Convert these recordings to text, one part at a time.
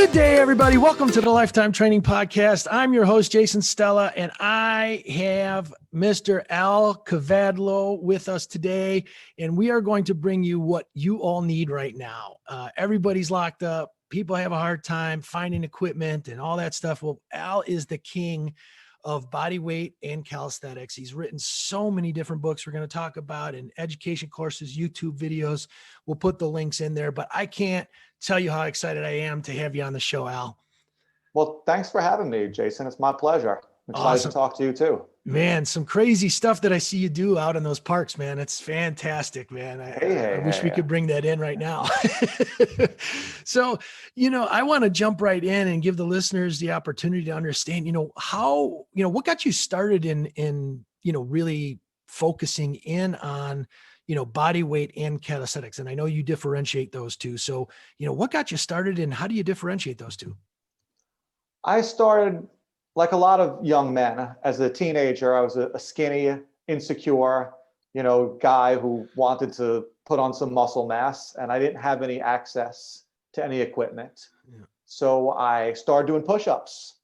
Good day, everybody. Welcome to the Lifetime Training Podcast. I'm your host, Jason Stella, and I have Mr. Al Kavadlo with us today, and we are going to bring you what you all need right now. Everybody's locked up. People have a hard time finding equipment and all that stuff. Well, Al is the king of body weight and calisthenics. He's written so many different books we're going to talk about, and education courses, YouTube videos. We'll put the links in there, but I can't tell you how excited I am to have you on the show, Al. Well, thanks for having me, Jason. It's my pleasure. I'm excited Awesome. to talk to you too. Man, some crazy stuff that I see you do out in those parks, man. It's fantastic, man. I wish we could bring that in right now. So, I want to jump right in and give the listeners the opportunity to understand, how, what got you started in really focusing in on, body weight and calisthenics. And I know you differentiate those two. So, what got you started and how do you differentiate those two? I started like a lot of young men. As a teenager, I was a skinny, insecure, guy who wanted to put on some muscle mass, and I didn't have any access to any equipment. Yeah. So I started doing push-ups.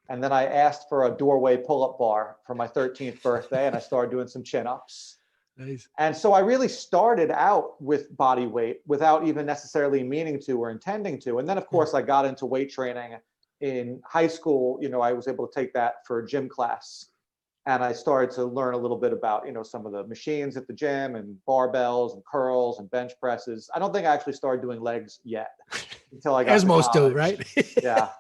And then I asked for a doorway pull-up bar for my 13th birthday, and I started doing some chin-ups. Nice. And so I really started out with body weight without even necessarily meaning to or intending to. And then, of course, I got into weight training in high school. I was able to take that for a gym class. And I started to learn a little bit about, some of the machines at the gym and barbells and curls and bench presses. I don't think I actually started doing legs yet until I got as to most college. do, right? Yeah.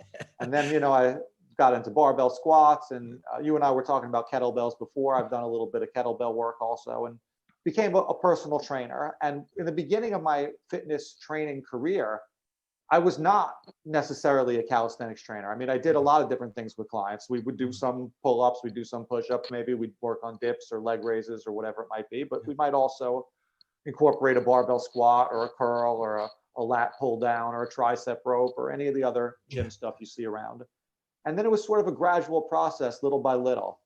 And then, I got into barbell squats, and you and I were talking about kettlebells before. I've done a little bit of kettlebell work also, and became a personal trainer. And in the beginning of my fitness training career, I was not necessarily a calisthenics trainer. I mean, I did a lot of different things with clients. We would do some pull-ups, we'd do some push-ups, maybe we'd work on dips or leg raises or whatever it might be, but we might also incorporate a barbell squat or a curl or a lat pull down or a tricep rope or any of the other gym stuff you see around. And then it was sort of a gradual process, little by little.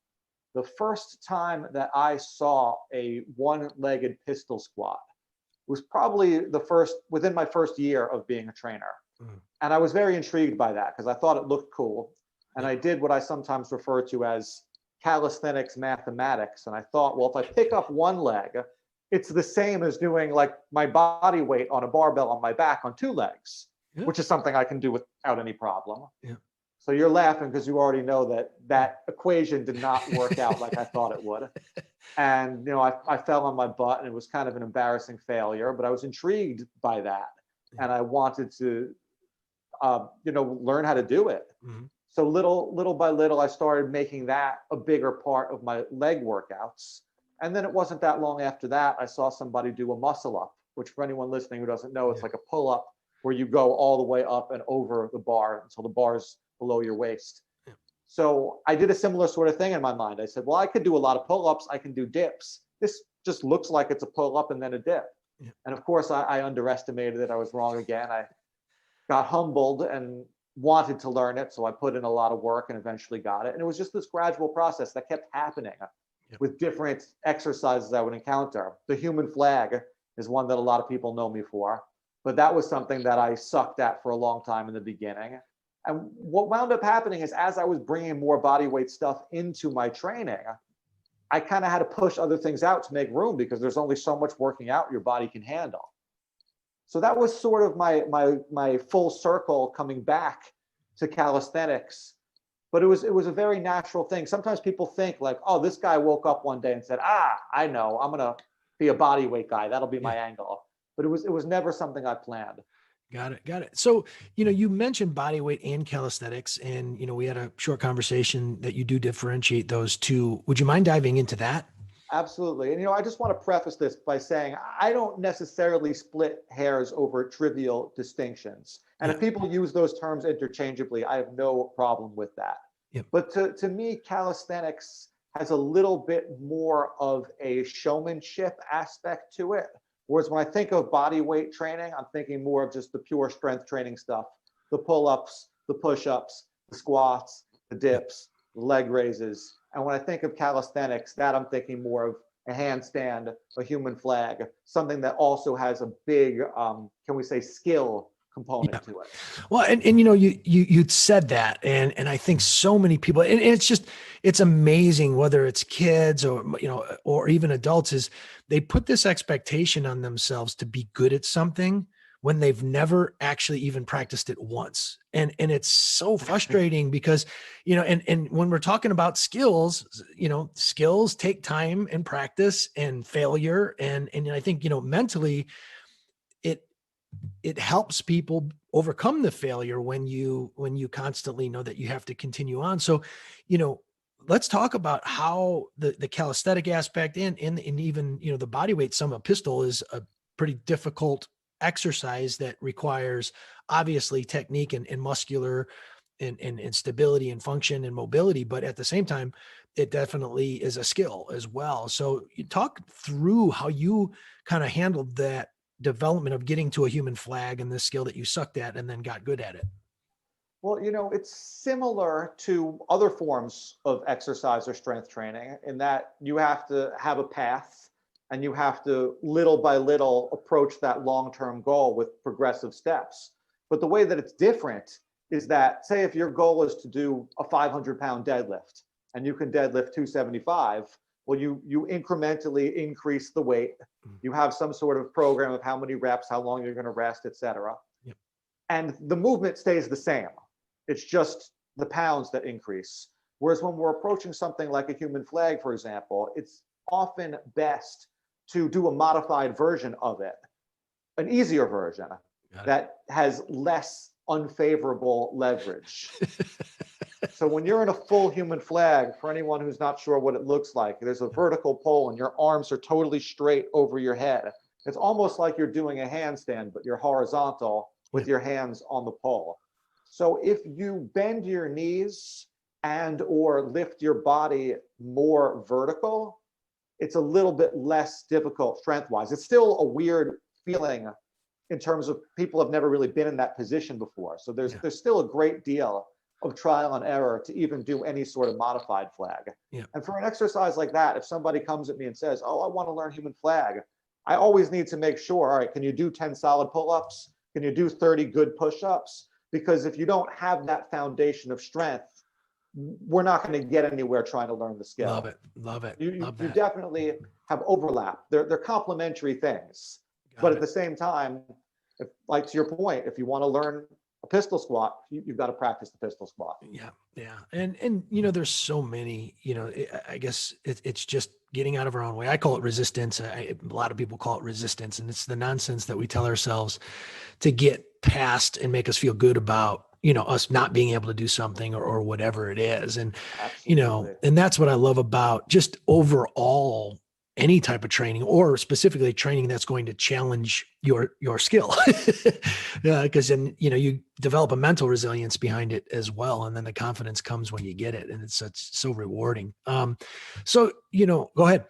The first time that I saw a one-legged pistol squat was probably within my first year of being a trainer. And I was very intrigued by that because I thought it looked cool. And I did what I sometimes refer to as calisthenics mathematics. And I thought, well, if I pick up one leg, it's the same as doing like my body weight on a barbell on my back on two legs, which is something I can do without any problem. Yeah. So you're laughing because you already know that equation did not work out like I thought it would. And, I fell on my butt, and it was kind of an embarrassing failure, but I was intrigued by that. And I wanted to, learn how to do it. Mm-hmm. So little by little, I started making that a bigger part of my leg workouts. And then it wasn't that long after that, I saw somebody do a muscle up, which for anyone listening who doesn't know, it's like a pull up where you go all the way up and over the bar until the bar's below your waist. Yeah. So I did a similar sort of thing in my mind. I said, well, I could do a lot of pull-ups. I can do dips. This just looks like it's a pull-up and then a dip. Yeah. And of course, I underestimated it. I was wrong again. I got humbled and wanted to learn it. So I put in a lot of work and eventually got it. And it was just this gradual process that kept happening with different exercises I would encounter. The human flag is one that a lot of people know me for. But that was something that I sucked at for a long time in the beginning. And what wound up happening is as I was bringing more body weight stuff into my training, I kind of had to push other things out to make room because there's only so much working out your body can handle. So that was sort of my full circle coming back to calisthenics. But it was a very natural thing. Sometimes people think like, oh, this guy woke up one day and said, I know, I'm going to be a body weight guy. That'll be my angle. But it was never something I planned. Got it. So, you mentioned body weight and calisthenics, and, we had a short conversation that you do differentiate those two. Would you mind diving into that? Absolutely. And, I just want to preface this by saying I don't necessarily split hairs over trivial distinctions. And if people use those terms interchangeably, I have no problem with that. Yep. But to me, calisthenics has a little bit more of a showmanship aspect to it. Whereas when I think of body weight training, I'm thinking more of just the pure strength training stuff, the pull-ups, the push-ups, the squats, the dips, the leg raises. And when I think of calisthenics, that I'm thinking more of a handstand, a human flag, something that also has a big, can we say, skill component to it. Well, and you'd said that, and I think so many people, and it's amazing, whether it's kids or, or even adults, is they put this expectation on themselves to be good at something when they've never actually even practiced it once. And it's so frustrating because, and when we're talking about skills, skills take time and practice and failure. And I think, mentally, it helps people overcome the failure when you constantly know that you have to continue on. So, let's talk about how the calisthenic aspect and even, the body weight summit pistol is a pretty difficult exercise that requires obviously technique and muscular and stability and function and mobility. But at the same time, it definitely is a skill as well. So you talk through how you kind of handled that development of getting to a human flag and the skill that you sucked at and then got good at it. Well, it's similar to other forms of exercise or strength training in that you have to have a path and you have to little by little approach that long-term goal with progressive steps. But the way that it's different is that, say, if your goal is to do a 500-pound deadlift and you can deadlift 275, well, you incrementally increase the weight. You have some sort of program of how many reps, how long you're going to rest, et cetera. Yep. And the movement stays the same. It's just the pounds that increase. Whereas when we're approaching something like a human flag, for example, it's often best to do a modified version of it, an easier version that has less unfavorable leverage. So when you're in a full human flag, for anyone who's not sure what it looks like, there's a vertical pole and your arms are totally straight over your head. It's almost like you're doing a handstand, but you're horizontal with your hands on the pole. So if you bend your knees and or lift your body more vertical, it's a little bit less difficult strength-wise. It's still a weird feeling in terms of people have never really been in that position before. So there's still a great deal of trial and error to even do any sort of modified flag. Yeah. And for an exercise like that, if somebody comes at me and says, oh, I want to learn human flag, I always need to make sure, all right, can you do 10 solid pull-ups? Can you do 30 good push-ups? Because if you don't have that foundation of strength, we're not going to get anywhere trying to learn the skill. Love it. Love it. You definitely have overlap. They're complementary things. But at the same time, like to your point, if you want to learn a pistol squat, you've got to practice the pistol squat. Yeah. Yeah. And there's so many, I guess it's just getting out of our own way. I call it resistance. A lot of people call it resistance, and it's the nonsense that we tell ourselves to get past and make us feel good about, us not being able to do something or whatever it is. And, Absolutely. And that's what I love about just overall any type of training, or specifically training that's going to challenge your skill. Because then, you develop a mental resilience behind it as well. And then the confidence comes when you get it. And it's so rewarding. So, go ahead.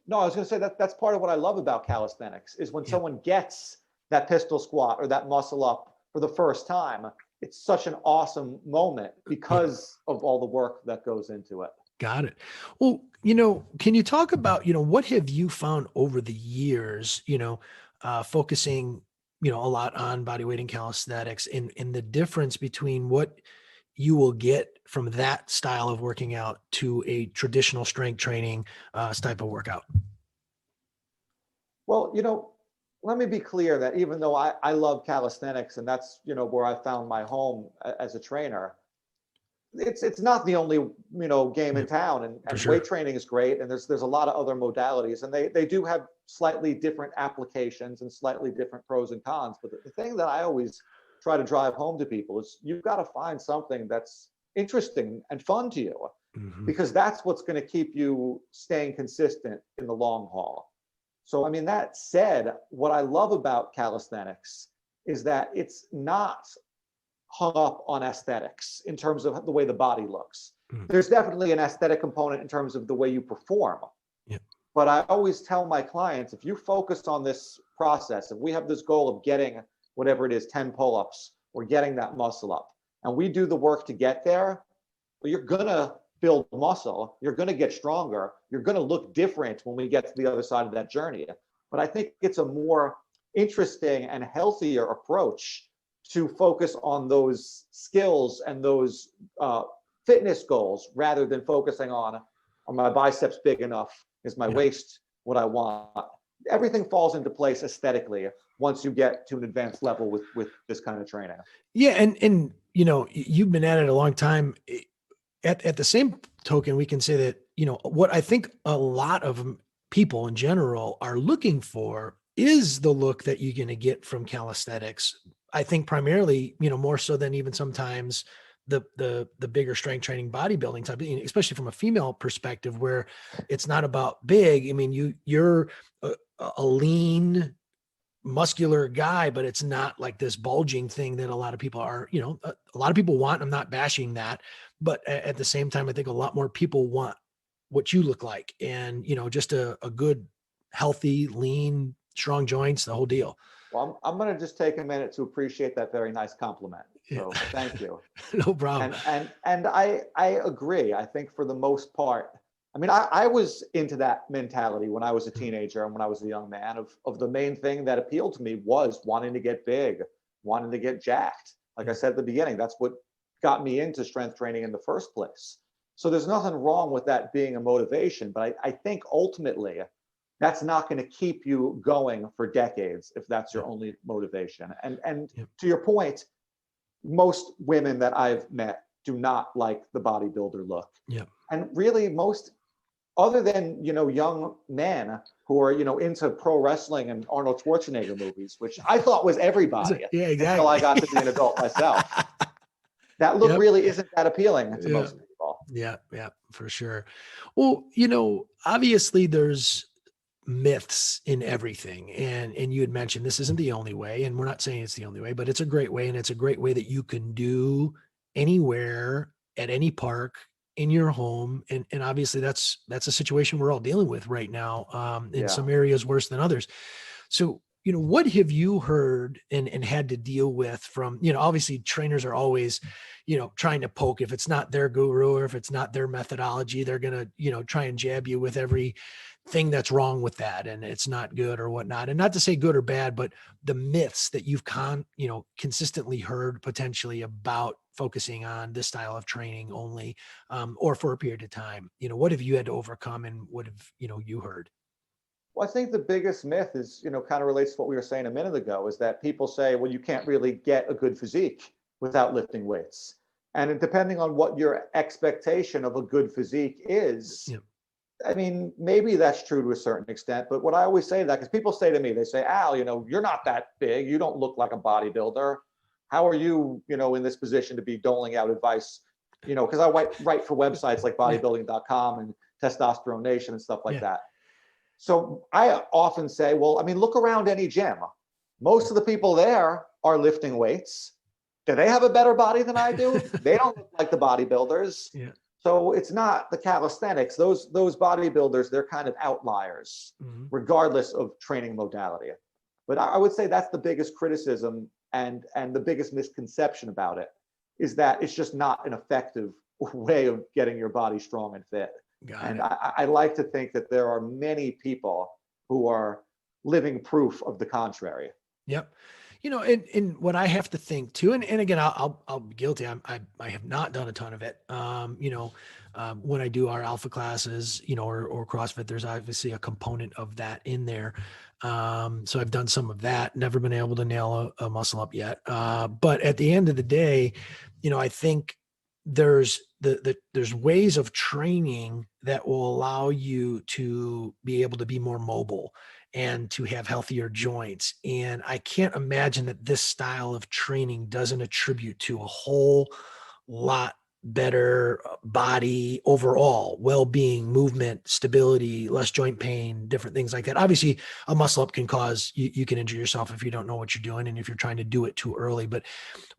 No, I was going to say that's part of what I love about calisthenics is when someone gets that pistol squat or that muscle up for the first time, it's such an awesome moment because of all the work that goes into it. Got it. Well, can you talk about, what have you found over the years, focusing, a lot on body weight and calisthenics and the difference between what you will get from that style of working out to a traditional strength training type of workout? Well, let me be clear that even though I love calisthenics and that's, where I found my home as a trainer, it's not the only, game in town, and sure. Weight training is great. And there's a lot of other modalities, and they do have slightly different applications and slightly different pros and cons. But the thing that I always try to drive home to people is you've got to find something that's interesting and fun to you, because that's what's going to keep you staying consistent in the long haul. So, I mean, that said, what I love about calisthenics is that it's not hung up on aesthetics in terms of the way the body looks. There's definitely an aesthetic component in terms of the way you perform. Yeah. But I always tell my clients, if you focus on this process, if we have this goal of getting whatever it is, 10 pull-ups, or getting that muscle up, and we do the work to get there, well, you're going to build muscle, you're going to get stronger, you're going to look different when we get to the other side of that journey. But I think it's a more interesting and healthier approach to focus on those skills and those fitness goals rather than focusing on, are my biceps big enough? Is my waist what I want? Everything falls into place aesthetically once you get to an advanced level with this kind of training. Yeah. And, you've been at it a long time. At the same token, we can say that, what I think a lot of people in general are looking for is the look that you're going to get from calisthenics. I think primarily, more so than even sometimes the bigger strength training bodybuilding type, especially from a female perspective, where it's not about big. I mean, you're a lean, muscular guy, but it's not like this bulging thing that a lot of people are, a lot of people want. I'm not bashing that, but at the same time, I think a lot more people want what you look like, and, just a good, healthy, lean, strong joints, the whole deal. Well, I'm going to just take a minute to appreciate that very nice compliment. So thank you. No problem. And I agree. I think for the most part, I mean, I was into that mentality when I was a teenager and when I was a young man of the main thing that appealed to me was wanting to get big, wanting to get jacked. Like I said at the beginning, that's what got me into strength training in the first place. So there's nothing wrong with that being a motivation, but I think ultimately that's not going to keep you going for decades if that's your only motivation. And to your point, most women that I've met do not like the bodybuilder look. Yeah. And really most, other than, young men who are, into pro wrestling and Arnold Schwarzenegger movies, which I thought was everybody until I got to be an adult myself. That look really isn't that appealing to most people. Yeah, for sure. Well, obviously there's myths in everything. And you had mentioned this isn't the only way, and we're not saying it's the only way, but it's a great way. And it's a great way that you can do anywhere, at any park, in your home. And obviously that's a situation we're all dealing with right now, in some areas worse than others. So, what have you heard and had to deal with from, obviously trainers are always, trying to poke. If it's not their guru or if it's not their methodology, they're going to, try and jab you with every thing that's wrong with that and it's not good or whatnot. And not to say good or bad, but the myths that you've consistently heard potentially about focusing on this style of training only, or for a period of time. What have you had to overcome, and what have you heard? Well, I think the biggest myth is, kind of relates to what we were saying a minute ago, is that people say, well, you can't really get a good physique without lifting weights. And depending on what your expectation of a good physique is, I mean, maybe that's true to a certain extent, but what I always say to that, because people say to me, they say, Al, you're not that big. You don't look like a bodybuilder. How are you, in this position to be doling out advice? Because I write for websites like bodybuilding.com and Testosterone Nation and stuff like that. So I often say, well, I mean, look around any gym. Most of the people there are lifting weights. Do they have a better body than I do? They don't look like the bodybuilders. Yeah. So it's not the calisthenics. Those bodybuilders, they're kind of outliers, regardless of training modality. But I would say that's the biggest criticism and the biggest misconception about it, is that it's just not an effective way of getting your body strong and fit. And I like to think that there are many people who are living proof of the contrary. Yep. And what I have to think too, and again, I'll be guilty. I have not done a ton of it. When I do our alpha classes, or CrossFit, there's obviously a component of that in there. So I've done some of that, never been able to nail a muscle up yet. But at the end of the day, I think there's there's ways of training that will allow you to be able to be more mobile and to have healthier joints. And I can't imagine that this style of training doesn't attribute to a whole lot better body overall, well-being, movement, stability, less joint pain, different things like that. Obviously a muscle up can cause you can injure yourself if you don't know what you're doing and if you're trying to do it too early. But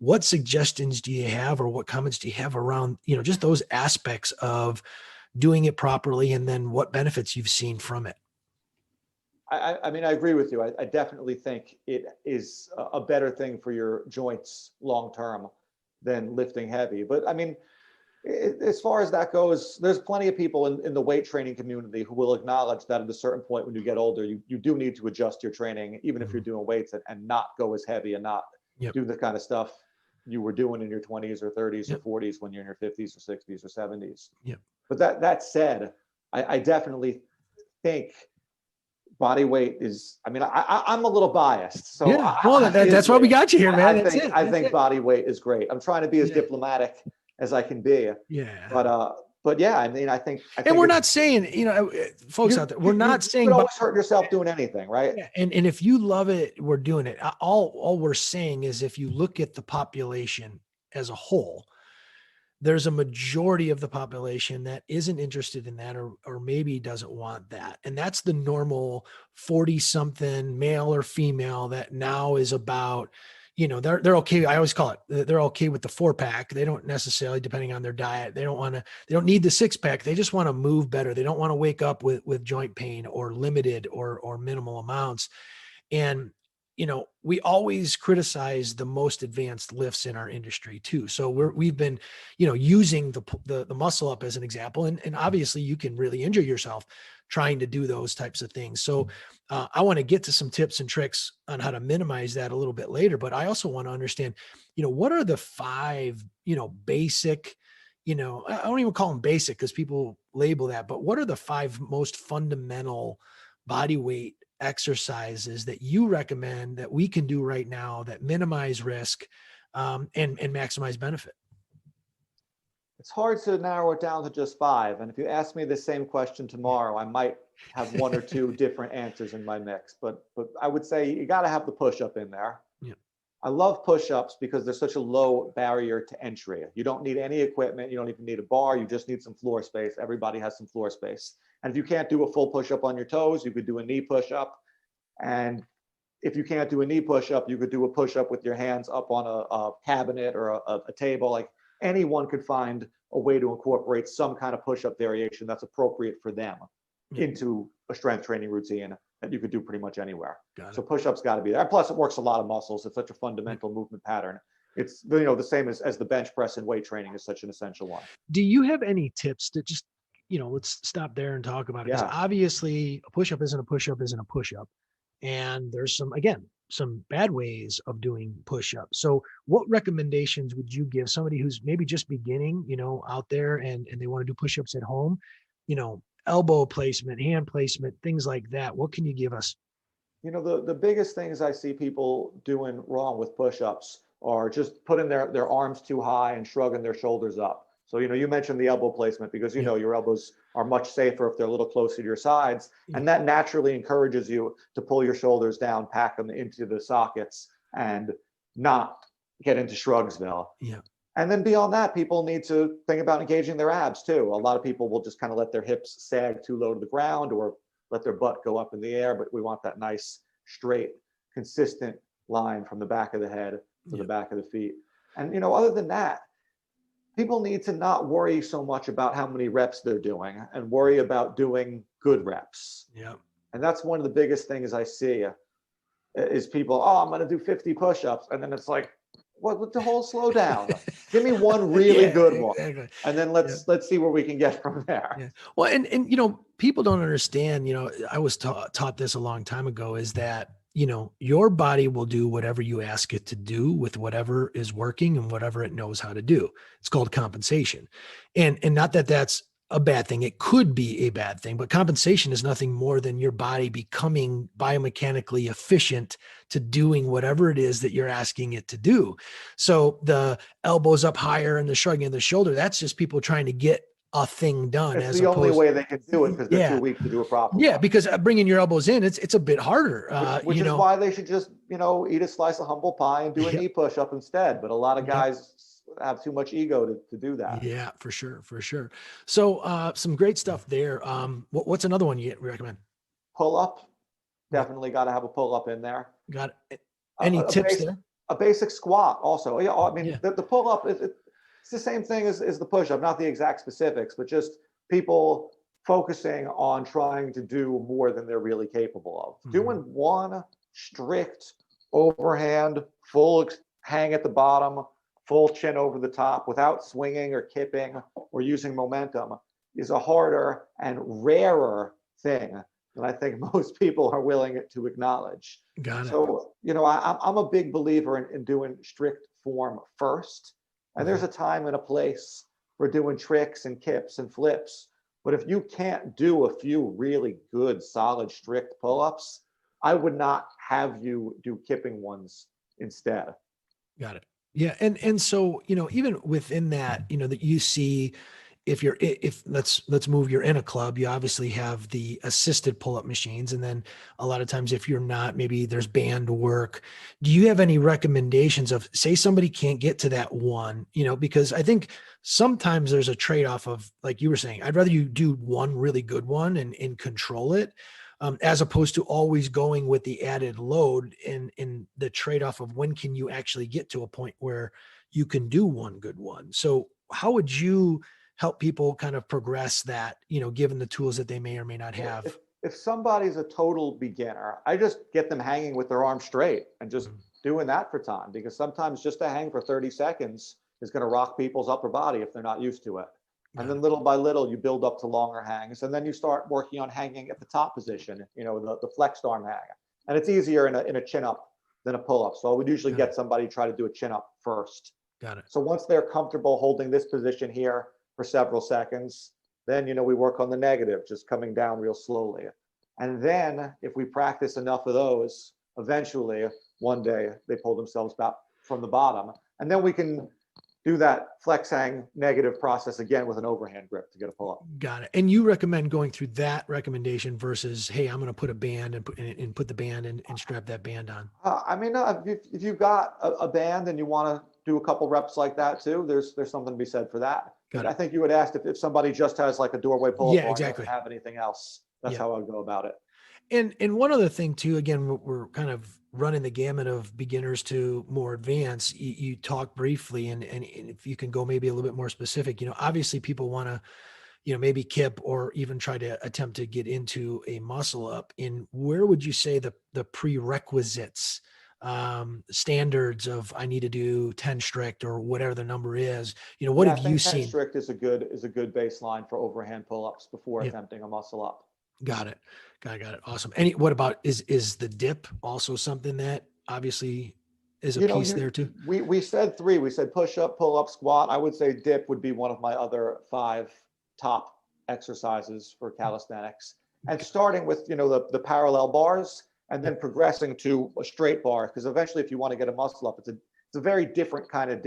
what suggestions do you have, or what comments do you have around, just those aspects of doing it properly, and then what benefits you've seen from it? I mean, I agree with you. I definitely think it is a better thing for your joints long-term than lifting heavy. But I mean, as far as that goes, there's plenty of people in the weight training community who will acknowledge that at a certain point when you get older, you do need to adjust your training, even if you're doing weights, and not go as heavy and not Yep. do the kind of stuff you were doing in your 20s or 30s Yep. or 40s when you're in your 50s or 60s or 70s. Yep. But that said, I definitely think body weight is, I mean, I'm a little biased. So Yeah. Well, that's why we got you here, man. That's it. I That's think it. body weight is great. I'm trying to be as Yeah. diplomatic as I can be. Yeah. But yeah, I mean, I think And we're not saying, folks out there, we're not you saying could always hurt yourself doing anything, right? yeah, and if you love it, we're doing it. All we're saying is if you look at the population as a whole, there's a majority of the population that isn't interested in that or maybe doesn't want that. And that's the normal 40 something male or female that now is about, they're okay. I always call it, they're okay with the 4-pack. They don't necessarily, depending on their diet, they don't need the 6-pack. They just want to move better. They don't want to wake up with joint pain or limited or minimal amounts. And, we always criticize the most advanced lifts in our industry too. So we've been, using the muscle up as an example. And obviously you can really injure yourself trying to do those types of things. So I want to get to some tips and tricks on how to minimize that a little bit later, but I also want to understand, what are the 5, basic, I don't even call them basic because people label that, but what are the 5 most fundamental body weight exercises that you recommend that we can do right now that minimize risk and maximize benefit? It's hard to narrow it down to just 5. And if you ask me the same question tomorrow, I might have 1 or 2 different answers in my mix. But I would say you got to have the push-up in there. Yeah. I love push-ups because there's such a low barrier to entry. You don't need any equipment. You don't even need a bar. You just need some floor space. Everybody has some floor space. And if you can't do a full push-up on your toes, you could do a knee push-up. And if you can't do a knee push-up, you could do a push-up with your hands up on a cabinet or a table. Like anyone could find a way to incorporate some kind of push-up variation that's appropriate for them into a strength training routine that you could do pretty much anywhere. So push-ups got to be there. And plus, it works a lot of muscles. It's such a fundamental movement pattern. It's the same as the bench press and weight training is such an essential one. Do you have any tips to just, let's stop there and talk about it? Because obviously a push-up isn't a push-up isn't a push-up. And there's some bad ways of doing push-ups. So what recommendations would you give somebody who's maybe just beginning, out there and they want to do push-ups at home, elbow placement, hand placement, things like that? What can you give us? The biggest things I see people doing wrong with push-ups are just putting their arms too high and shrugging their shoulders up. So, you mentioned the elbow placement because, your elbows are much safer if they're a little closer to your sides. And that naturally encourages you to pull your shoulders down, pack them into the sockets and not get into Shrugsville. Yeah. And then beyond that, people need to think about engaging their abs too. A lot of people will just kind of let their hips sag too low to the ground or let their butt go up in the air, but we want that nice, straight, consistent line from the back of the head to the back of the feet. And, other than that, people need to not worry so much about how many reps they're doing and worry about doing good reps. Yeah. And that's one of the biggest things I see is people, I'm going to do 50 push-ups. And then it's like, what the whole slow down? Give me one really good one. Exactly. And then let's see where we can get from there. Yeah. Well, and people don't understand, I was taught this a long time ago is that, your body will do whatever you ask it to do with whatever is working and whatever it knows how to do. It's called compensation. And not that that's a bad thing. It could be a bad thing, but compensation is nothing more than your body becoming biomechanically efficient to doing whatever it is that you're asking it to do. So the elbows up higher and the shrugging of the shoulder, that's just people trying to get a thing done. It's the only way they can do it because they're too weak to do it properly. Yeah, because bringing your elbows in, it's a bit harder. Which is why they should just, eat a slice of humble pie and do a knee push-up instead. But a lot of guys have too much ego to do that. Yeah, for sure. So some great stuff there. What's another one you recommend? Pull-up. Definitely got to have a pull-up in there. Got it. Any tips there? A basic squat also. Yeah, I mean, the pull-up, it's the same thing as the push-up, not the exact specifics, but just people focusing on trying to do more than they're really capable of. Mm-hmm. Doing one strict overhand, full hang at the bottom, full chin over the top without swinging or kipping or using momentum is a harder and rarer thing than I think most people are willing to acknowledge. Got it. So, I'm a big believer in doing strict form first. And there's a time and a place for doing tricks and kips and flips. But if you can't do a few really good, solid, strict pull-ups, I would not have you do kipping ones instead. Got it. Yeah. And so, even within that, that you see, if let's move, you're in a club, you obviously have the assisted pull-up machines. And then a lot of times if you're not, maybe there's band work. Do you have any recommendations of, say somebody can't get to that one, because I think sometimes there's a trade-off of, like you were saying, I'd rather you do one really good one and control it, as opposed to always going with the added load in the trade-off of when can you actually get to a point where you can do one good one. So how would you help people kind of progress that, given the tools that they may or may not have? If somebody's a total beginner, I just get them hanging with their arms straight and just doing that for time, because sometimes just to hang for 30 seconds is going to rock people's upper body if they're not used to it. And then little by little, you build up to longer hangs. And then you start working on hanging at the top position, the flexed arm hang. And it's easier in a chin up than a pull up. So I would usually get somebody to try to do a chin up first. Got it. So once they're comfortable holding this position here for several seconds, then, we work on the negative, just coming down real slowly. And then if we practice enough of those, eventually one day they pull themselves back from the bottom. And then we can do that flex hang negative process again with an overhand grip to get a pull up. Got it. And you recommend going through that recommendation versus, hey, I'm going to put a band and put the band and strap that band on. If you've got a band and you want to do a couple reps like that too, there's something to be said for that. I think you had asked if somebody just has like a doorway pull up, yeah, exactly, doesn't have anything else. That's how I would go about it. And one other thing too, again, we're kind of running the gamut of beginners to more advanced. You talk briefly, and if you can go maybe a little bit more specific, obviously people want to, maybe kip or even try to attempt to get into a muscle up. And where would you say the prerequisites, standards of, I need to do 10 strict or whatever the number is, what have you seen? 10 strict is a good baseline for overhand pull-ups before attempting a muscle up. Got it. Got it. Awesome. What about, is the dip also something that obviously is a piece there too? We said 3, we said push up, pull up, squat. I would say dip would be one of my other 5 top exercises for calisthenics. And starting with, the parallel bars and then progressing to a straight bar. Because eventually if you want to get a muscle up, it's a very different kind of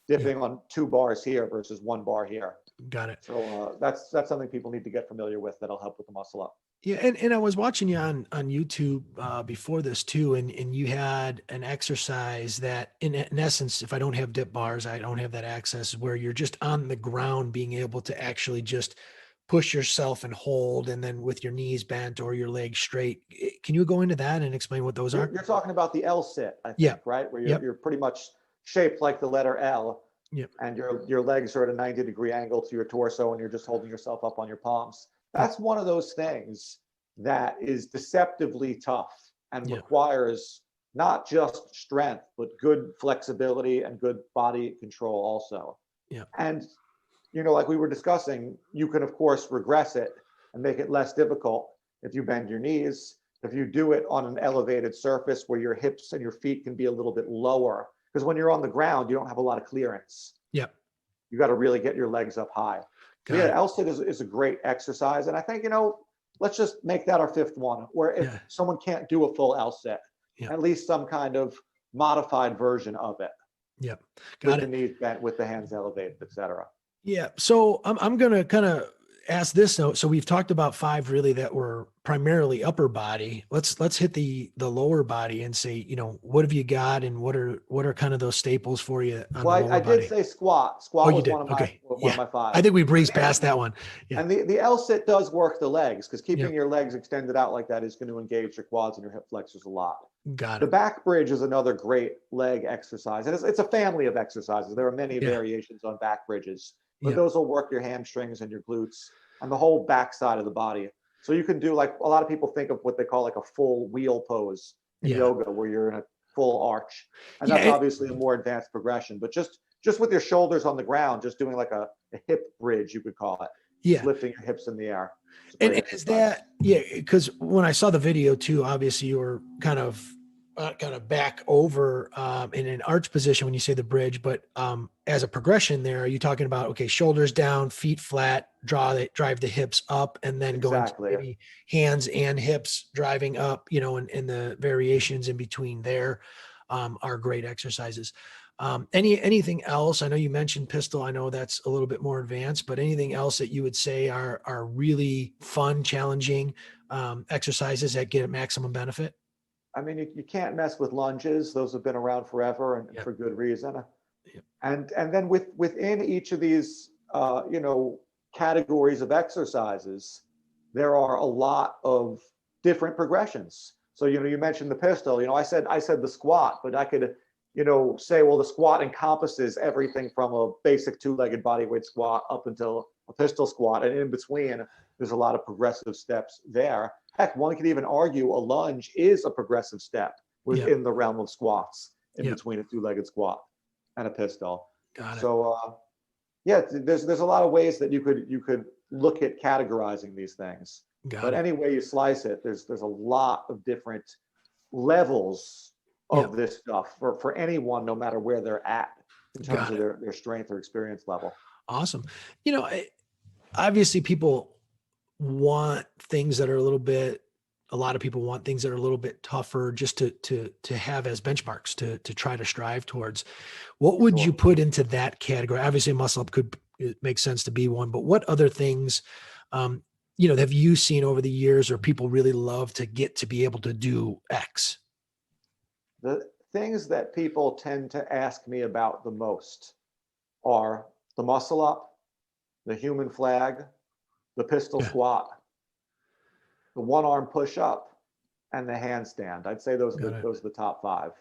dipping on 2 bars here versus 1 bar here. Got it. So that's something people need to get familiar with. That'll help with the muscle up. Yeah. And I was watching you on YouTube before this too. And you had an exercise that in essence, if I don't have dip bars, I don't have that access, where you're just on the ground, being able to actually just push yourself and hold, and then with your knees bent or your legs straight. Can you go into that and explain what those are? You're talking about the L sit, I think, right? Where you're pretty much shaped like the letter L. Yep. And your legs are at a 90-degree angle to your torso, and you're just holding yourself up on your palms. That's one of those things that is deceptively tough and requires not just strength, but good flexibility and good body control also. Yeah. And, like we were discussing, you can, of course, regress it and make it less difficult if you bend your knees, if you do it on an elevated surface where your hips and your feet can be a little bit lower. Because when you're on the ground, you don't have a lot of clearance. Yep. You got to really get your legs up high. L-sit is a great exercise. And I think, let's just make that our 5th one, where if someone can't do a full L-sit, at least some kind of modified version of it. Yep. Got it. With the knees bent, with the hands elevated, etc. Yeah. So I'm going to kind of ask this note. So we've talked about 5 really that were primarily upper body. Let's hit the lower body and say, what have you got, and what are kind of those staples for you on the lower body? I did say squat. Squat was one of my 5. I think we breezed past that one. Yeah. And the L-sit does work the legs, because keeping your legs extended out like that is going to engage your quads and your hip flexors a lot. Got it. The back bridge is another great leg exercise. And it's a family of exercises. There are many variations on back bridges, but those will work your hamstrings and your glutes and the whole back side of the body. So you can do, like, a lot of people think of what they call like a full wheel pose in yoga, where you're in a full arch. And that's obviously a more advanced progression, but just with your shoulders on the ground, just doing like a hip bridge, you could call it. Yeah. lifting your hips in the air. It's a And, great and is exercise. that, yeah, because when I saw the video too, obviously you were kind of back over in an arch position when you say the bridge, but as a progression there, are you talking about, okay, shoulders down, feet flat, drive the hips up, and then going to Exactly. maybe hands and hips driving up, and the variations in between there are great exercises. Anything else? I know you mentioned pistol. I know that's a little bit more advanced, but anything else that you would say are really fun, challenging exercises that get maximum benefit? I mean, you can't mess with lunges. Those have been around forever and Yep. for good reason. Yep. And then within each of these categories of exercises, there are a lot of different progressions. So you mentioned the pistol. I said the squat, but I could say, well, the squat encompasses everything from a basic two-legged bodyweight squat up until a pistol squat, and in between, there's a lot of progressive steps there. Heck, one could even argue a lunge is a progressive step Yep. within the realm of squats in Yep. between a two-legged squat and a pistol. Got it. So yeah, there's a lot of ways that you could look at categorizing these things. Got it. Any way you slice it, there's a lot of different levels of Yep. this stuff for anyone, no matter where they're at in terms Got of it. their strength or experience level. Awesome. Obviously people want things that are a lot of people want things that are a little bit tougher just to have as benchmarks to try to strive towards. What would you Sure. put into that category? Obviously muscle up it makes sense to be one, but what other things, have you seen over the years or people really love to get to be able to do X? The things that people tend to ask me about the most are the muscle up, the human flag, the pistol Yeah. squat, the one arm push up, and the handstand. I'd say those Got it. are the top five.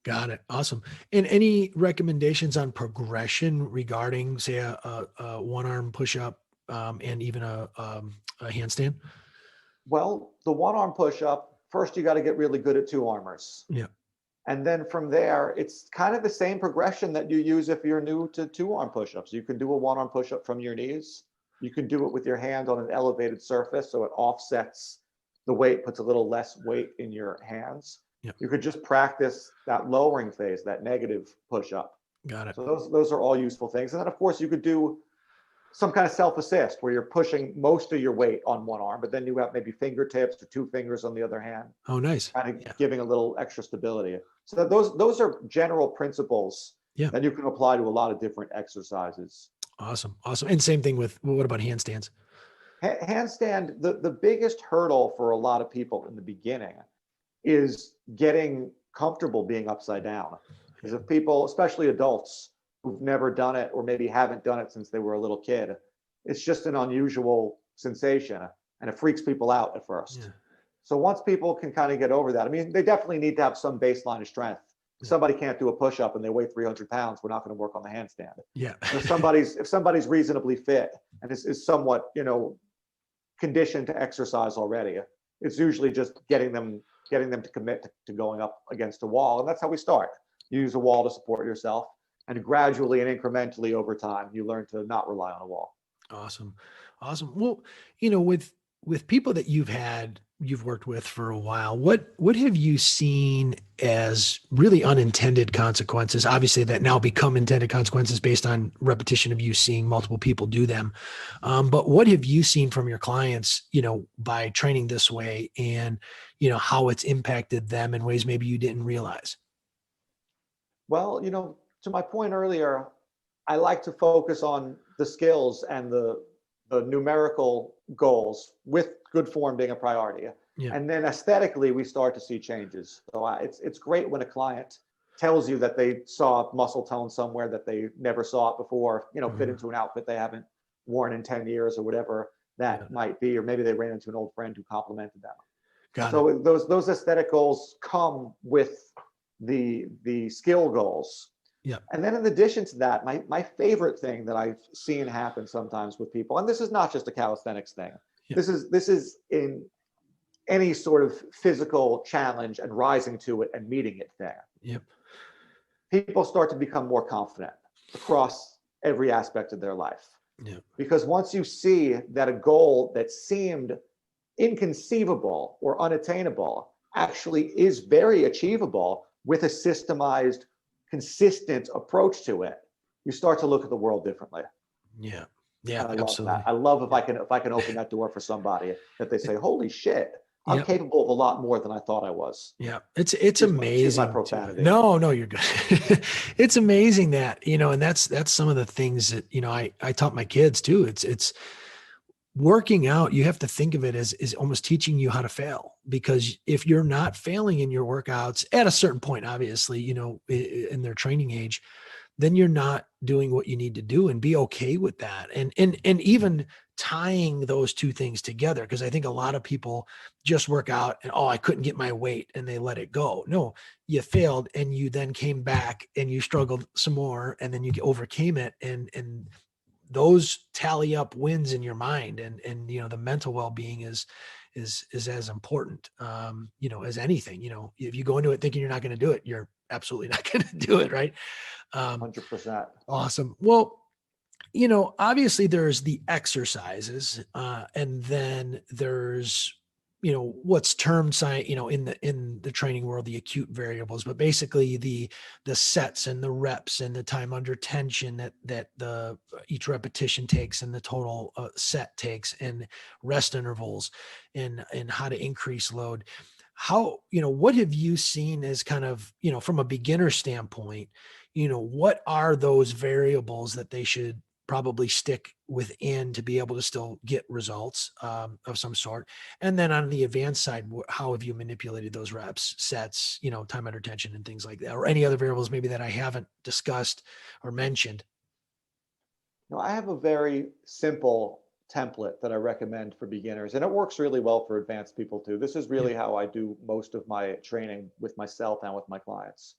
Got it. Awesome. And any recommendations on progression regarding, say, a one arm push up and even a handstand? Well, the one arm push up, first you got to get really good at two armers. Yeah. And then from there, it's kind of the same progression that you use if you're new to two arm push ups. You can do a one arm push up from your knees. You can do it with your hand on an elevated surface, so it offsets the weight, puts a little less weight in your hands. Yeah. You could just practice that lowering phase, that negative push up. Got it. So those are all useful things. And then of course you could do some kind of self-assist where you're pushing most of your weight on one arm, but then you have maybe fingertips or two fingers on the other hand, Oh, nice. kind of Yeah. giving a little extra stability. So those are general principles Yeah. that you can apply to a lot of different exercises. Awesome. Awesome. And same thing with, what about handstands? Handstand, the biggest hurdle for a lot of people in the beginning is getting comfortable being upside down. Because if people, especially adults who've never done it or maybe haven't done it since they were a little kid, it's just an unusual sensation and it freaks people out at first. Yeah. So once people can kind of get over that, I mean, they definitely need to have some baseline of strength. If somebody can't do a push-up and they weigh 300 pounds, we're not going to work on the handstand. Yeah. If somebody's reasonably fit and is somewhat, conditioned to exercise already, it's usually just getting them to commit to going up against a wall. And that's how we start. You use a wall to support yourself, and gradually and incrementally over time, you learn to not rely on a wall. Awesome. Awesome. Well, with people that you've worked with for a while, what have you seen as really unintended consequences? Obviously that now become intended consequences based on repetition of you seeing multiple people do them. But what have you seen from your clients, by training this way and, how it's impacted them in ways maybe you didn't realize? Well, to my point earlier, I like to focus on the skills and the numerical goals with good form being a priority. Yeah. And then aesthetically, we start to see changes. So it's great when a client tells you that they saw muscle tone somewhere that they never saw it before, fit into an outfit they haven't worn in 10 years or whatever that might be, or maybe they ran into an old friend who complimented them. Got it. Those aesthetic goals come with the skill goals. Yeah. And then in addition to that, my favorite thing that I've seen happen sometimes with people, and this is not just a calisthenics thing. Yeah. This is in any sort of physical challenge and rising to it and meeting it there. Yep. People start to become more confident across every aspect of their life. Yeah. Because once you see that a goal that seemed inconceivable or unattainable actually is very achievable with a systemized, consistent approach to it, you start to look at the world differently. Yeah. Yeah. And I love that. Absolutely. I love if I can open that door for somebody that they say, holy shit, I'm Yep. capable of a lot more than I thought I was. Yeah. It's Excuse my amazing. profanity. No, you're good. It's amazing that, and that's some of the things that, I taught my kids too. It's working out. You have to think of it as is almost teaching you how to fail, because if you're not failing in your workouts at a certain point, obviously, in their training age, then you're not doing what you need to do, and be okay with that. And even tying those two things together, because I think a lot of people just work out and, I couldn't get my weight, and they let it go. No, you failed, and you then came back and you struggled some more, and then you overcame it, and those tally up wins in your mind, and the mental well-being is as important, as anything. If you go into it thinking you're not going to do it, you're absolutely not going to do it. Right. 100%. Awesome. Well, obviously there's the exercises, and then there's, what's termed in the training world, the acute variables, but basically the sets and the reps and the time under tension that the each repetition takes, and the total set takes, and rest intervals, and how to increase load. How, what have you seen as kind of, from a beginner standpoint, what are those variables that they should probably stick within to be able to still get results of some sort? And then on the advanced side, how have you manipulated those reps, sets, time under tension and things like that, or any other variables maybe that I haven't discussed or mentioned? Now, I have a very simple template that I recommend for beginners, and it works really well for advanced people too. This is really how I do most of my training with myself and with my clients.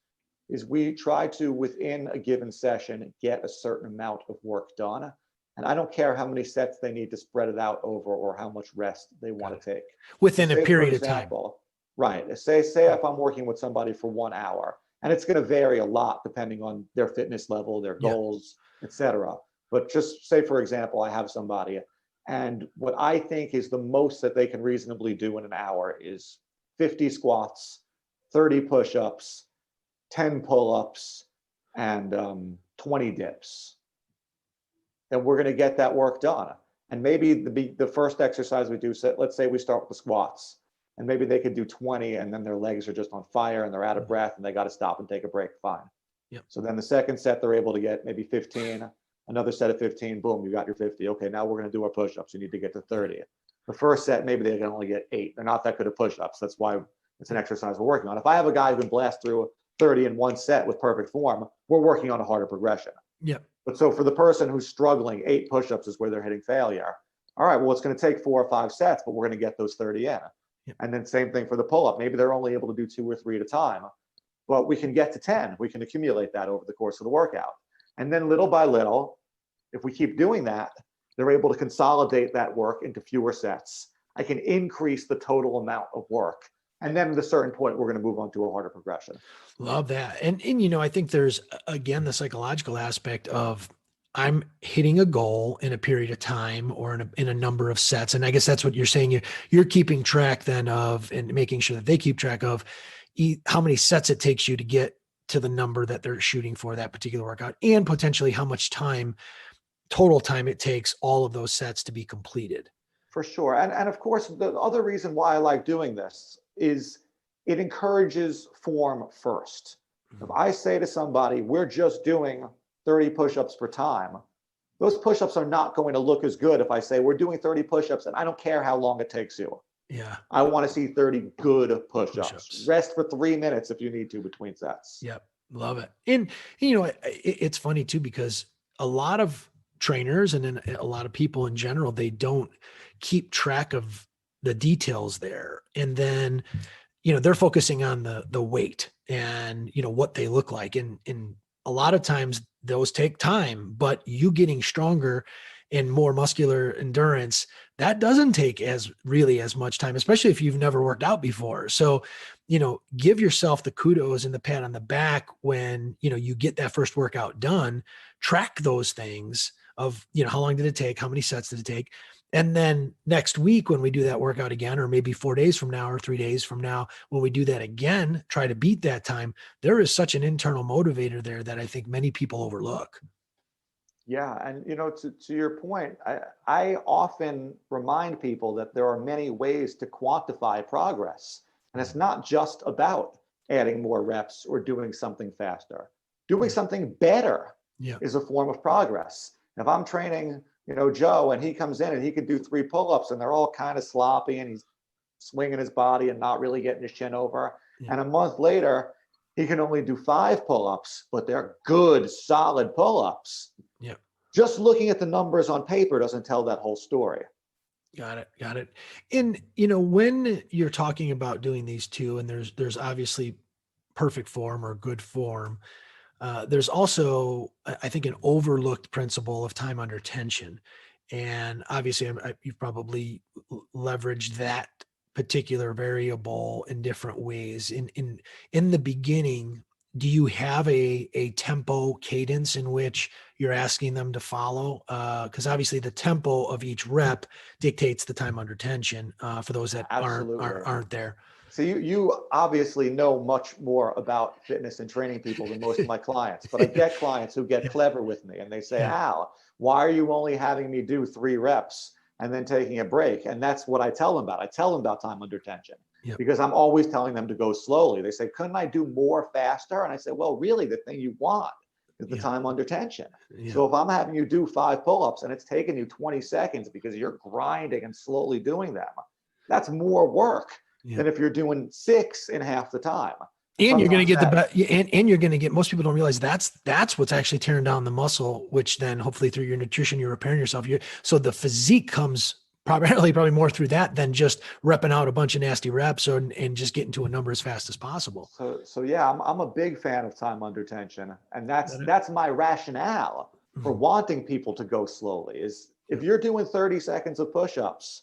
Is we try to, within a given session, get a certain amount of work done. And I don't care how many sets they need to spread it out over, or how much rest they want to take. Within a Say, period for of time. example, right. Say if I'm working with somebody for 1 hour, and it's going to vary a lot depending on their fitness level, their goals, etc. But just say, for example, I have somebody, and what I think is the most that they can reasonably do in an hour is 50 squats, 30 push-ups, 10 pull-ups, and 20 dips. And we're going to get that work done. And maybe the first exercise we do, let's say we start with the squats, and maybe they could do 20, and then their legs are just on fire and they're out of breath and they got to stop and take a break. Fine. Yep. So then the second set, they're able to get maybe 15, another set of 15, boom, you got your 50. Okay, now we're going to do our push-ups. You need to get to 30. The first set, maybe they can only get 8. They're not that good at push-ups. That's why it's an exercise we're working on. If I have a guy who can blast through 30 in one set with perfect form, we're working on a harder progression. Yep. But so for the person who's struggling, 8 push-ups is where they're hitting failure. All right, well, it's going to take 4 or 5 sets, but we're going to get those 30 in. Yep. And then same thing for the pull-up. Maybe they're only able to do 2 or 3 at a time, but we can get to 10. We can accumulate that over the course of the workout. And then little by little, if we keep doing that, they're able to consolidate that work into fewer sets. I can increase the total amount of work. And then at a certain point, we're going to move on to a harder progression. Love that. And I think there's, again, the psychological aspect of, I'm hitting a goal in a period of time, or in a number of sets. And I guess that's what you're saying. You're keeping track then of, and making sure that they keep track of how many sets it takes you to get to the number that they're shooting for that particular workout, and potentially how much total time it takes all of those sets to be completed. For sure. And of course, the other reason why I like doing this is it encourages form first. If I say to somebody, we're just doing 30 push-ups per time, those push-ups are not going to look as good if I say we're doing 30 push-ups and I don't care how long it takes you. Yeah. I want to see 30 good push-ups. Rest for 3 minutes if you need to between sets. Yep. Love it. And, it's funny too, because a lot of trainers, and then a lot of people in general, they don't keep track of the details there. And then, they're focusing on the weight and, what they look like. And a lot of times those take time, but you getting stronger and more muscular endurance, that doesn't take as much time, especially if you've never worked out before. So, give yourself the kudos and the pat on the back when, you get that first workout done. Track those things of, how long did it take? How many sets did it take? And then next week, when we do that workout again, or maybe 4 days from now or 3 days from now, when we do that again, try to beat that time, there is such an internal motivator there that I think many people overlook. Yeah. And, to your point, I often remind people that there are many ways to quantify progress. And it's not just about adding more reps or doing something faster. Doing something better is a form of progress. If I'm training, Joe, and he comes in and he can do 3 pull-ups and they're all kind of sloppy and he's swinging his body and not really getting his chin over. And a month later, he can only do 5 pull-ups, but they're good, solid pull-ups. Yeah. Just looking at the numbers on paper doesn't tell that whole story. Got it. And, when you're talking about doing these two, and there's obviously perfect form or good form, there's also, I think, an overlooked principle of time under tension. And obviously you've probably leveraged that particular variable in different ways. In the beginning, do you have a tempo cadence in which you're asking them to follow? Because obviously the tempo of each rep dictates the time under tension, for those that aren't there. So you obviously know much more about fitness and training people than most of my clients, but I get clients who get clever with me and they say, Al, why are you only having me do 3 reps and then taking a break? And that's what I tell them about. I tell them about time under tension because I'm always telling them to go slowly. They say, couldn't I do more faster? And I say, well, really the thing you want is the time under tension. So if I'm having you do 5 pull-ups and it's taking you 20 seconds because you're grinding and slowly doing them, that's more work than if you're doing 6 in half the time. And you're going to get and you're going to get, most people don't realize that's what's actually tearing down the muscle, which then hopefully through your nutrition, you're repairing yourself. So the physique comes probably more through that than just repping out a bunch of nasty reps and just getting to a number as fast as possible. So yeah, I'm a big fan of time under tension. And that's my rationale for wanting people to go slowly is if you're doing 30 seconds of push-ups,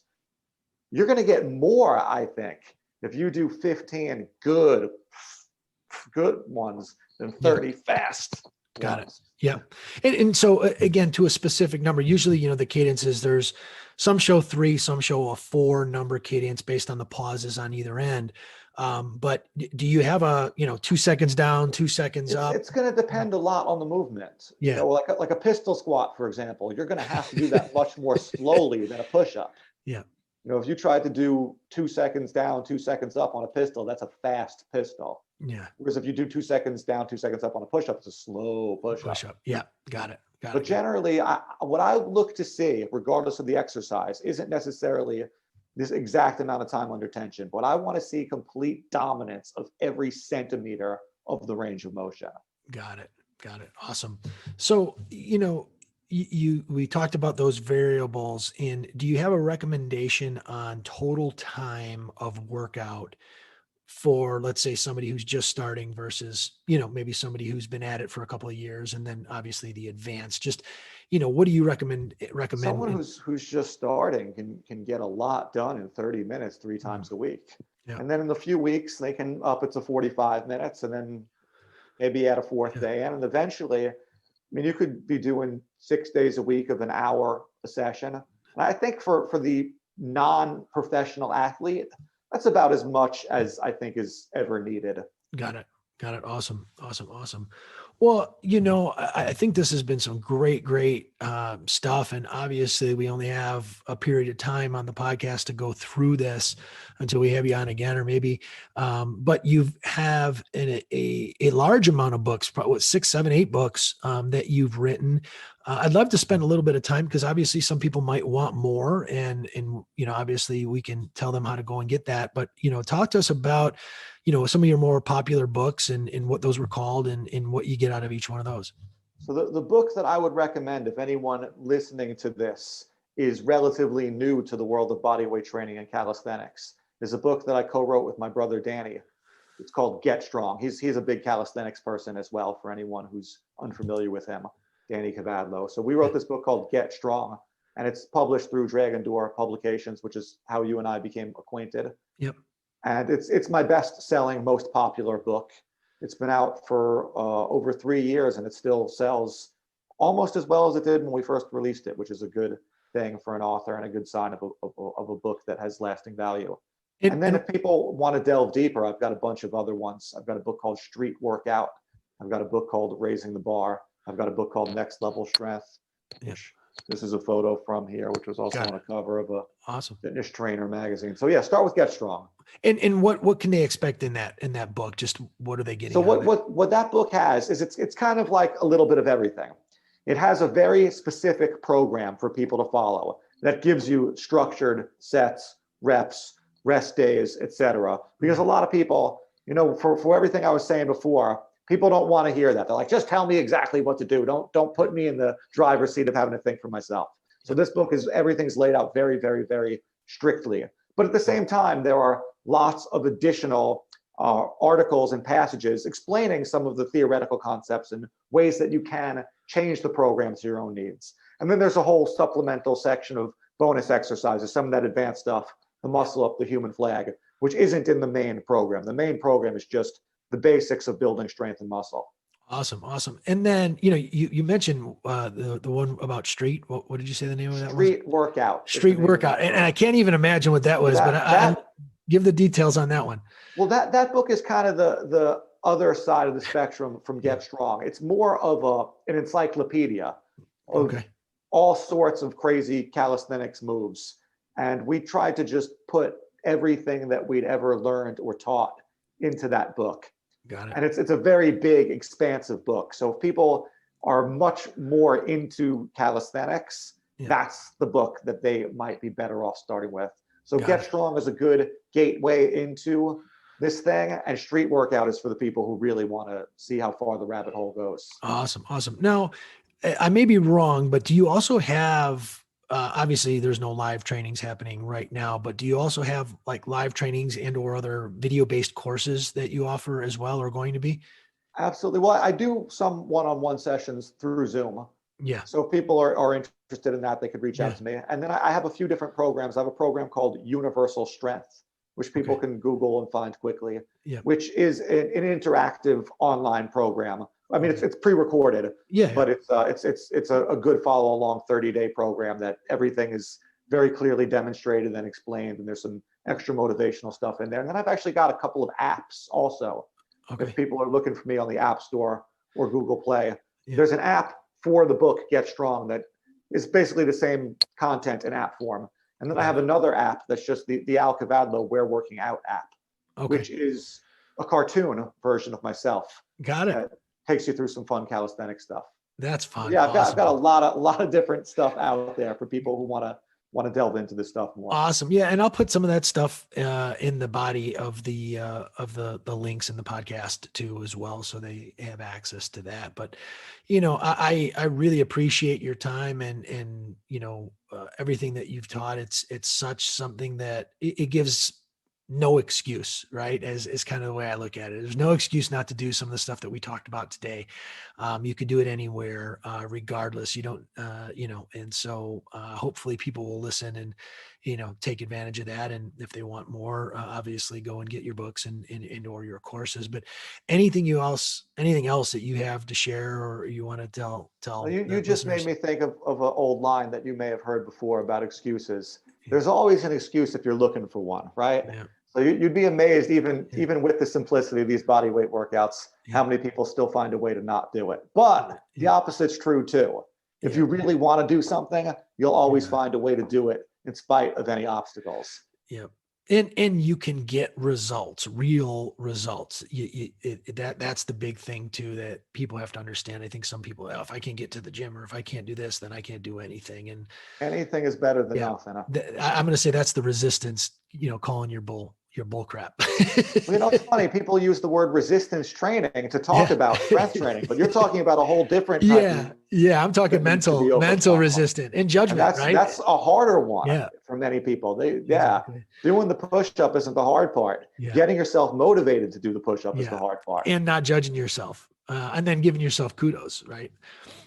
you're going to get more, I think, if you do 15 good ones than 30 fast. Got it. Yeah. And so again, to a specific number, usually, the cadence is there's some show 3, some show a 4 number cadence based on the pauses on either end. But do you have a, 2 seconds down, 2 seconds up? It's going to depend a lot on the movement. Yeah. Like a pistol squat, for example, you're going to have to do that much more slowly than a push-up. Yeah. If you tried to do 2 seconds down, 2 seconds up on a pistol, that's a fast pistol. Yeah. Whereas if you do 2 seconds down, 2 seconds up on a push-up, it's a slow push-up. Yeah. Got it. But generally, what I look to see, regardless of the exercise, isn't necessarily this exact amount of time under tension, but I want to see complete dominance of every centimeter of the range of motion. Got it. Awesome. So, we talked about those variables, and do you have a recommendation on total time of workout for, let's say, somebody who's just starting versus, maybe somebody who's been at it for a couple of years, and then obviously the advanced? Just, what do you recommend? Someone who's just starting can get a lot done in 30 minutes 3 times a week. Yeah. And then in a few weeks, they can up it to 45 minutes and then maybe add a 4th day in. And eventually, you could be doing 6 days a week of an hour a session. And I think for the non-professional athlete, that's about as much as I think is ever needed. Got it. Awesome. Well, I think this has been some great stuff. And obviously we only have a period of time on the podcast to go through this until we have you on again, or maybe, but you have a large amount of books, probably 6, 7, 8 books that you've written. I'd love to spend a little bit of time because obviously some people might want more, and obviously we can tell them how to go and get that. But talk to us about some of your more popular books and what those were called and what you get out of each one of those. So the book that I would recommend if anyone listening to this is relatively new to the world of bodyweight training and calisthenics is a book that I co-wrote with my brother Danny. It's called Get Strong. He's a big calisthenics person as well, for anyone who's unfamiliar with him. Danny Kavadlo. So we wrote this book called Get Strong, and it's published through Dragon Door Publications, which is how you and I became acquainted. Yep. And it's my best-selling, most popular book. It's been out for over 3 years, and it still sells almost as well as it did when we first released it, which is a good thing for an author and a good sign of a book that has lasting value. And then if people want to delve deeper, I've got a bunch of other ones. I've got a book called Street Workout. I've got a book called Raising the Bar. I've got a book called Next Level Strength, which this is a photo from here, which was also on a cover of a fitness trainer magazine. So yeah, start with Get Strong. And what can they expect in that book? Just what are they getting? So what that book has is it's kind of like a little bit of everything. It has a very specific program for people to follow that gives you structured sets, reps, rest days, etc. Because a lot of people, for everything I was saying before, people don't want to hear that. They're like, just tell me exactly what to do. Don't put me in the driver's seat of having to think for myself. So this book everything's laid out very, very, very strictly. But at the same time, there are lots of additional articles and passages explaining some of the theoretical concepts and ways that you can change the program to your own needs. And then there's a whole supplemental section of bonus exercises, some of that advanced stuff, the muscle up, the human flag, which isn't in the main program. The main program is just the basics of building strength and muscle. Awesome. And then, you mentioned the one about street. What did you say the name of that was? Street Workout. Street Workout. And I can't even imagine what that was, but I give the details on that one. Well, that book is kind of the other side of the spectrum from Get Strong. It's more of an encyclopedia of all sorts of crazy calisthenics moves. And we tried to just put everything that we'd ever learned or taught into that book. Got it. And it's a very big, expansive book. So if people are much more into calisthenics, that's the book that they might be better off starting with. So Get Strong is a good gateway into this thing, and Street Workout is for the people who really want to see how far the rabbit hole goes. Awesome. Now, I may be wrong, but do you also have, obviously there's no live trainings happening right now, but do you also have like live trainings and or other video-based courses that you offer as well, or going to be? Absolutely. Well, I do some one-on-one sessions through Zoom. Yeah. So if people are interested in that, they could reach out to me. And then I have a few different programs. I have a program called Universal Strength, which people can Google and find quickly, which is an interactive online program. I mean, it's pre-recorded, but it's a good follow-along 30-day program that everything is very clearly demonstrated and explained, and there's some extra motivational stuff in there. And then I've actually got a couple of apps also. If people are looking for me on the App Store or Google Play, there's an app for the book Get Strong that is basically the same content in app form. And then I have another app that's just the Al Kavadlo We're Working Out app, which is a cartoon version of myself. Got it. Takes you through some fun calisthenic stuff. That's fun. Yeah, I've got a lot of different stuff out there for people who want to delve into this stuff more. Awesome. Yeah, and I'll put some of that stuff in the body of the links in the podcast too as well, so they have access to that. But I really appreciate your time and everything that you've taught. It's such something that it gives no excuse, right? As kind of the way I look at it. There's no excuse not to do some of the stuff that we talked about today. You could do it anywhere, regardless. You don't, and so hopefully people will listen and, take advantage of that. And if they want more, obviously go and get your books and or your courses. But anything else that you have to share or you want to tell? Well, you just made me think of an old line that you may have heard before about excuses. There's always an excuse if you're looking for one, right? Yeah. So you'd be amazed, even with the simplicity of these body weight workouts, how many people still find a way to not do it. But the opposite's true too. If you really want to do something, you'll always find a way to do it in spite of any obstacles. Yeah. And you can get results, real results. That's the big thing too, that people have to understand. I think some people, if I can't get to the gym or if I can't do this, then I can't do anything. And anything is better than nothing. I'm going to say that's the resistance, calling your bull crap. It's funny. People use the word resistance training to talk about strength training, but you're talking about a whole different type. Yeah. I'm talking mental resistant and judgment, and right? That's a harder one for many people. Exactly. Doing the push-up isn't the hard part. Getting yourself motivated to do the push-up is the hard part. And not judging yourself and then giving yourself kudos, right?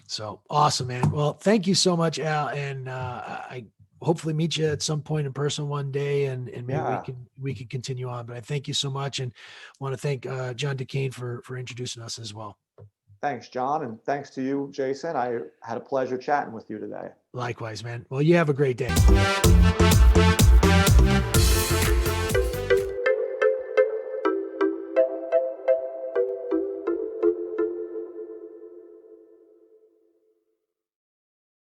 So awesome, man. Well, thank you so much, Al. And I hopefully meet you at some point in person one day and maybe we can continue on. But I thank you so much and want to thank John DeCane for introducing us as well. Thanks, John. And thanks to you, Jason. I had a pleasure chatting with you today. Likewise, man. Well, you have a great day.